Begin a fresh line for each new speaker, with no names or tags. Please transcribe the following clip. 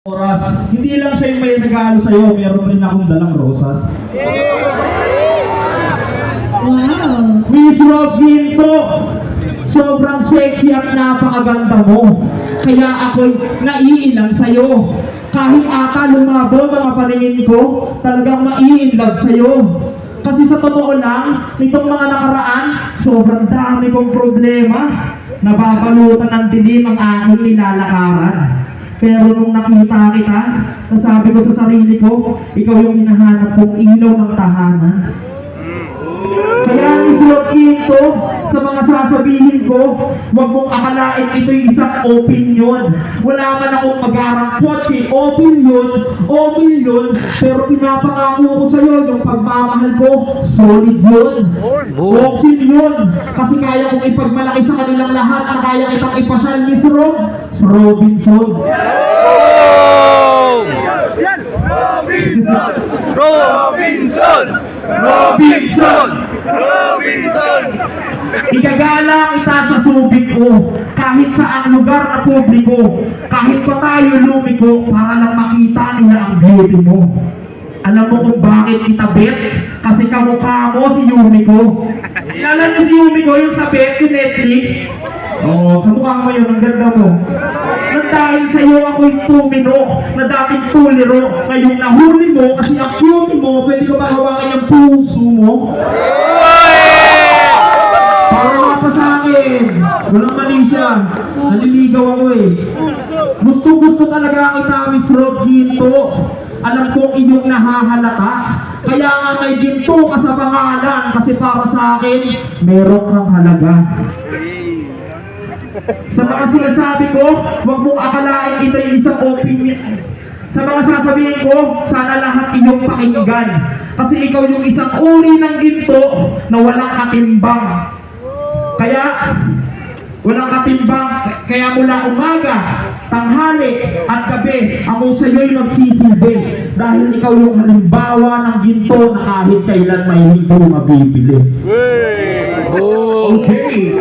Oras, hindi lang siya yung may regalo sa'yo, meron rin akong dalang rosas.
Wow!
Miss Rob Ginto, sobrang sexy at napakaganda mo. Kaya ako'y naiilang sa'yo. Kahit ata lumabo mga paningin ko, talagang maiinlove sa'yo. Kasi sa totoo lang, nitong mga nakaraan, sobrang dami kong problema. Nababalutan ng dilim ang aking nilalakaran. Pero nung nakita kita, nasabi ko sa sarili ko, ikaw yung hinahanap kong ilaw ng tahanan. Kaya Miss Rob Ginto, sa mga sasabihin ko, huwag mong akalain ito'y isang opinion. Wala man akong mag-arangkot kay opinion, pero pinapangako ko sa'yo yung pagmamahal ko, solid yun. Boxing yun. Kasi kaya kong ipagmalaki sa kanilang lahat na kaya kitang ipasyal, Miss Rob, sa Robinson.
Robinson!
Igagala kita sa subik ko, kahit saang lugar na publiko, kahit pa tayo lumiko, para lang makita nila ang beauty mo. Alam mo kung bakit kita bet? Kasi kamukha mo si Yumiko. Alam niyo si Yumiko yung sa bet, yung Netflix? Oo, kamukha mo yun, ang ganda mo. Nang dahil sa'yo ako'y tumino, na dating tuliro, ngayong nahuli mo, kasi ang beauty mo, pwede ko ba hawakan yung puso mo? Para nga pa sa akin. Walang mali siya. Naliligaw ako eh. Gusto talaga kita, Miss Rob Ginto. Alam kong inyong nahahalata. Kaya nga may ginto ka sa pangalan. Kasi para sa akin, meron kang halaga. Sa mga sinasabi ko, huwag mong akalain ito yung isang opinion. Sa mga sasabihin ko, sana lahat inyong pakinggan. Kasi ikaw yung isang uri ng ginto na walang katimbang. Kaya, walang katimbang. Kaya mula umaga, tanghali, at gabi, ako sa iyo'y magsisilbi. Dahil ikaw yung halimbawa ng ginto na kahit kailan may hindi mabibili.
Okay.